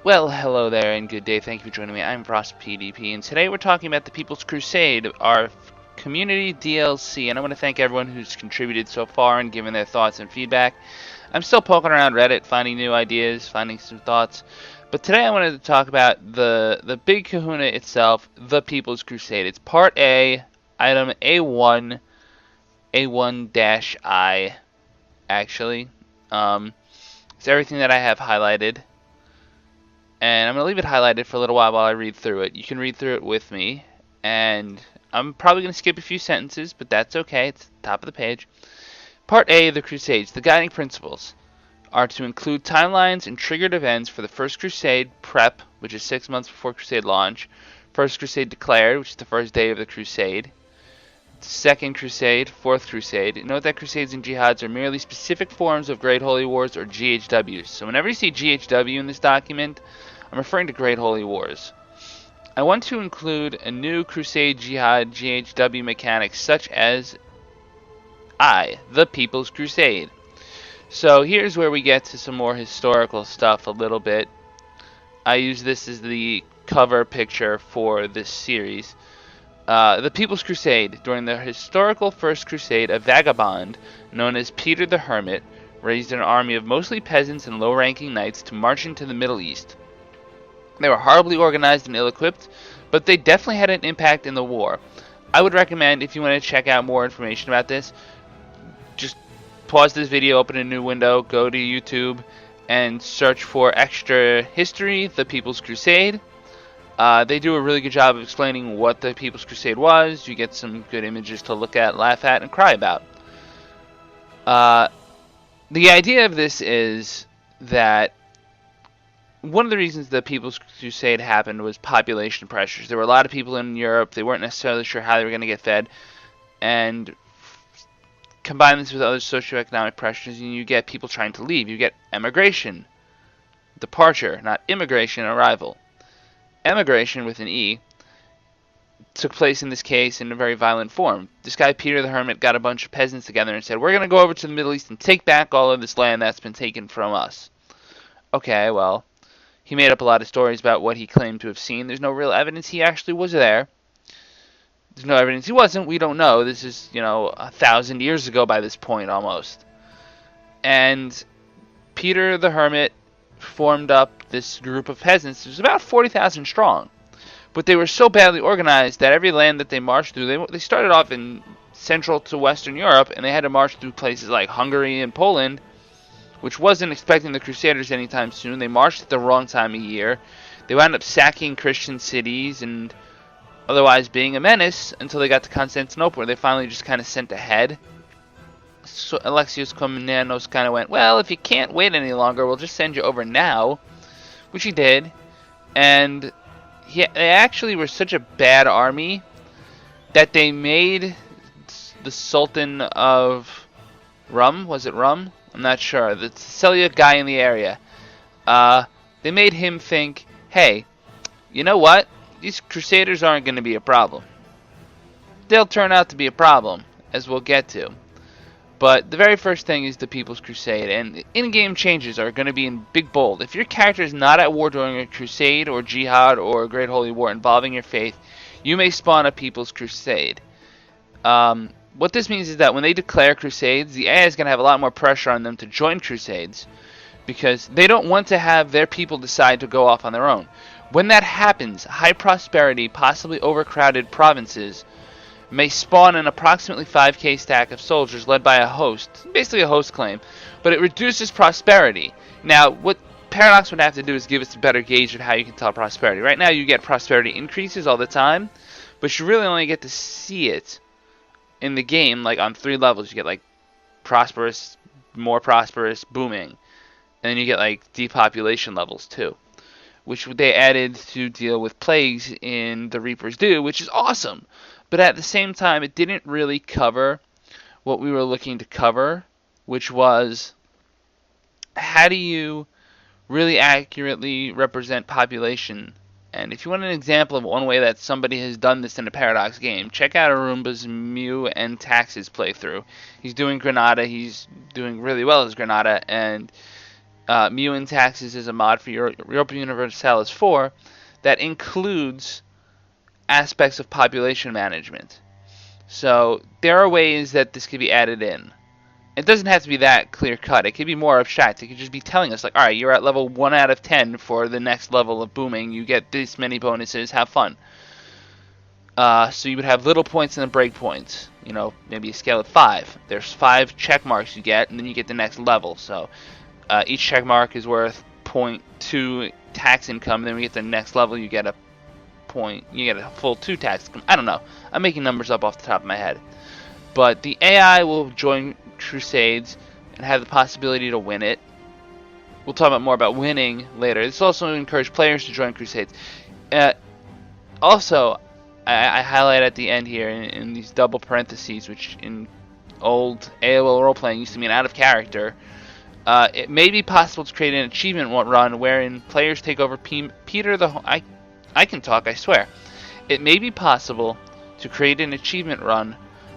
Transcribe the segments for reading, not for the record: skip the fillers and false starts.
Well, hello there and good day. Thank you for joining me. I'm Frost PDP, and today we're talking about the People's Crusade, our community DLC, and I want to thank everyone who's contributed so far and given their thoughts and feedback. I'm still poking around Reddit, finding new ideas, finding some thoughts, but today I wanted to talk about the big kahuna itself, the People's Crusade. It's Part A, Item A1, A1-I, actually. It's everything that I have highlighted. And I'm going to leave it highlighted for a little while I read through it. You can read through it with me. And I'm probably going to skip a few sentences, but that's okay. It's the top of the page. Part A of the Crusades. The guiding principles are to include timelines and triggered events for the First Crusade Prep, which is 6 months before Crusade launch. First Crusade Declared, which is the first day of the Crusade. Second Crusade, Fourth Crusade. Note that Crusades and Jihads are merely specific forms of Great Holy Wars or GHWs. So whenever you see GHW in this document, I'm referring to Great Holy Wars. I want to include a new Crusade Jihad GHW mechanic such as the People's Crusade. So here's where we get to some more historical stuff a little bit. I use this as the cover picture for this series. The People's Crusade. During the historical First Crusade, a vagabond known as Peter the Hermit raised an army of mostly peasants and low-ranking knights to march into the Middle East. They were horribly organized and ill-equipped, but they definitely had an impact in the war. I would recommend, if you want to check out more information about this, just pause this video, open a new window, go to YouTube, and search for extra history, the People's Crusade. They do a really good job of explaining what the People's Crusade was. You get some good images to look at, laugh at, and cry about. The idea of this is that one of the reasons the People's Crusade happened was population pressures. There were a lot of people in Europe. They weren't necessarily sure how they were going to get fed. And combine this with other socioeconomic pressures, and you get people trying to leave. You get emigration, departure, not immigration, arrival. Emigration, with an E, took place in this case in a very violent form. This guy, Peter the Hermit, got a bunch of peasants together and said, we're going to go over to the Middle East and take back all of this land that's been taken from us. Okay, well, he made up a lot of stories about what he claimed to have seen. There's no real evidence he actually was there. There's no evidence he wasn't. We don't know. This is, 1,000 years ago by this point, almost. And Peter the Hermit formed up this group of peasants. It was about 40,000 strong. But they were so badly organized that every land that they marched through, they started off in Central to Western Europe, and they had to march through places like Hungary and Poland, which wasn't expecting the Crusaders anytime soon. They marched at the wrong time of year. They wound up sacking Christian cities and otherwise being a menace until they got to Constantinople, where they finally just kind of sent ahead. So Alexios Komnenos kind of went, well, if you can't wait any longer, we'll just send you over now, which he did. And they actually were such a bad army that they made the Sultan of Rum, was it Rum? I'm not sure. The Seljuk guy in the area. They made him think, hey, you know what? These Crusaders aren't going to be a problem. They'll turn out to be a problem, as we'll get to. But the very first thing is the People's Crusade, and in-game changes are going to be in big bold. If your character is not at war during a Crusade or Jihad or a Great Holy War involving your faith, you may spawn a People's Crusade. What this means is that when they declare Crusades, the AI is going to have a lot more pressure on them to join Crusades, because they don't want to have their people decide to go off on their own. When that happens, high prosperity, possibly overcrowded provinces may spawn an approximately 5k stack of soldiers led by a host, basically a host claim, but it reduces prosperity. Now, what Paradox would have to do is give us a better gauge of how you can tell prosperity. Right now, you get prosperity increases all the time, but you really only get to see it in the game, like on 3 levels. You get like prosperous, more prosperous, booming, and then you get like depopulation levels too, which they added to deal with plagues in the Reaper's Due, which is awesome. But at the same time, it didn't really cover what we were looking to cover, which was how do you really accurately represent population. And if you want an example of one way that somebody has done this in a Paradox game, check out Arumba's Mew and Taxes playthrough. He's doing Granada. He's doing really well as Granada, and Mu Taxes is a mod for Europa Universalis 4 that includes aspects of population management. So there are ways that this could be added in. It doesn't have to be that clear cut. It could be more abstract. It could just be telling us, like, all right, you're at level 1 out of 10 for the next level of booming. You get this many bonuses. Have fun. So you would have little points and then break points. You know, maybe a scale of 5. There's 5 check marks you get, and then you get the next level. So each check mark is worth 0.2 tax income. Then we get the next level, you get a full 2 tax income. I don't know. I'm making numbers up off the top of my head. But the AI will join Crusades and have the possibility to win it. We'll talk about more about winning later. This also encourages players to join Crusades. Also, I highlight at the end here in these double parentheses, which in old AOL role-playing used to mean out of character. It may be possible to create an achievement run wherein players take over Peter the... I can talk, I swear. It may be possible to create an achievement run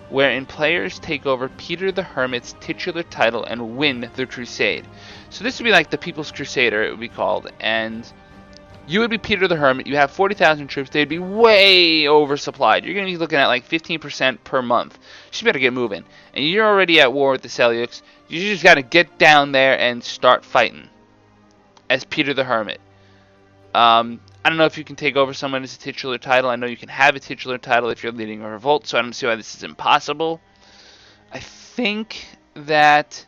wherein players take over Peter the Hermit's titular title and win the Crusade. So this would be like the People's Crusader, it would be called, and you would be Peter the Hermit. You have 40,000 troops. They'd be way oversupplied. You're going to be looking at like 15% per month. You better get moving. And you're already at war with the Seljuks. You just got to get down there and start fighting as Peter the Hermit. I don't know if you can take over someone as a titular title. I know you can have a titular title if you're leading a revolt, so I don't see why this is impossible. I think that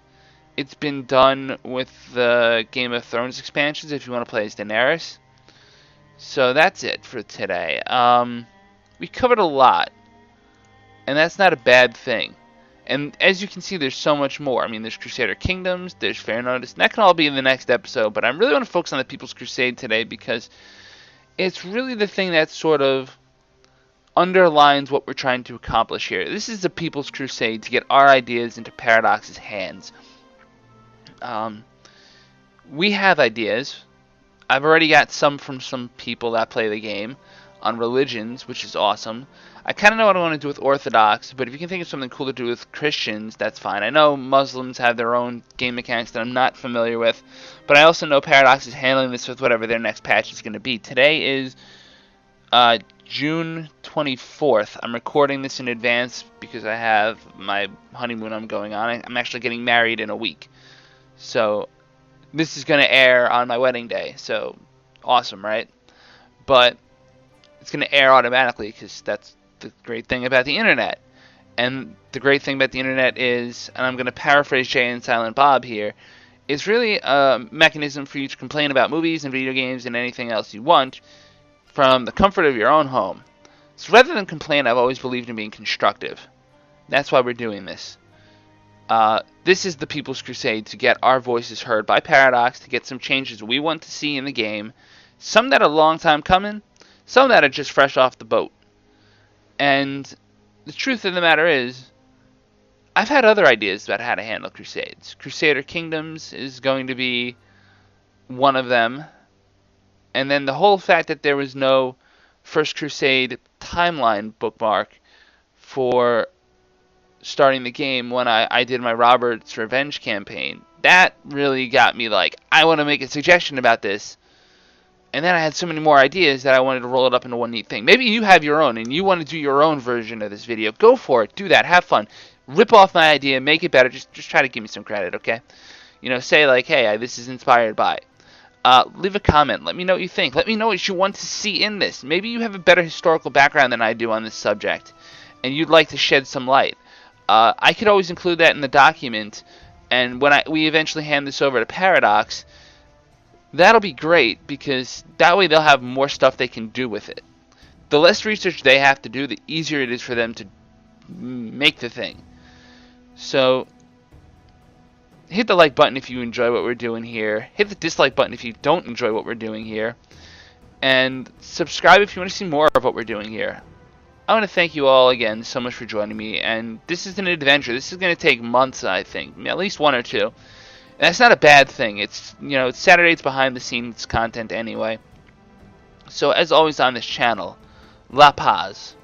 it's been done with the Game of Thrones expansions if you want to play as Daenerys. So that's it for today. We covered a lot, and that's not a bad thing. And as you can see, there's so much more. I mean, there's Crusader Kingdoms, there's Fair Notice, and that can all be in the next episode, but I really want to focus on the People's Crusade today because it's really the thing that sort of underlines what we're trying to accomplish here. This is the People's Crusade to get our ideas into Paradox's hands. We have ideas. I've already got some from some people that play the game on religions, which is awesome. I kind of know what I want to do with Orthodox, but if you can think of something cool to do with Christians, that's fine. I know Muslims have their own game mechanics that I'm not familiar with, but I also know Paradox is handling this with whatever their next patch is going to be. Today is June 24th. I'm recording this in advance because I have my honeymoon I'm going on. I'm actually getting married in a week. So this is going to air on my wedding day, so awesome, right? But it's going to air automatically because that's the great thing about the internet. And the great thing about the internet is, and I'm going to paraphrase Jay and Silent Bob here, it's really a mechanism for you to complain about movies and video games and anything else you want from the comfort of your own home. So rather than complain, I've always believed in being constructive. That's why we're doing this. This is the People's Crusade to get our voices heard by Paradox, to get some changes we want to see in the game. Some that are a long time coming, some that are just fresh off the boat. And the truth of the matter is, I've had other ideas about how to handle Crusades. Crusader Kingdoms is going to be one of them. And then the whole fact that there was no First Crusade timeline bookmark for starting the game when I did my Robert's Revenge campaign, that really got me like, I want to make a suggestion about this. And then I had so many more ideas that I wanted to roll it up into one neat thing. Maybe you have your own and you want to do your own version of this video. Go for it. Do that. Have fun. Rip off my idea. Make it better. Just try to give me some credit, okay? You know, say like, hey, this is inspired by. Leave a comment. Let me know what you think. Let me know what you want to see in this. Maybe you have a better historical background than I do on this subject, and you'd like to shed some light. I could always include that in the document, and when we eventually hand this over to Paradox, that'll be great, because that way they'll have more stuff they can do with it. The less research they have to do, the easier it is for them to make the thing. So hit the like button if you enjoy what we're doing here. Hit the dislike button if you don't enjoy what we're doing here. And subscribe if you want to see more of what we're doing here. I want to thank you all again so much for joining me. And this is an adventure. This is going to take months, I think. At least 1 or 2. And that's not a bad thing. It's, you know, it's Saturday's behind the scenes content anyway. So as always on this channel, La Paz.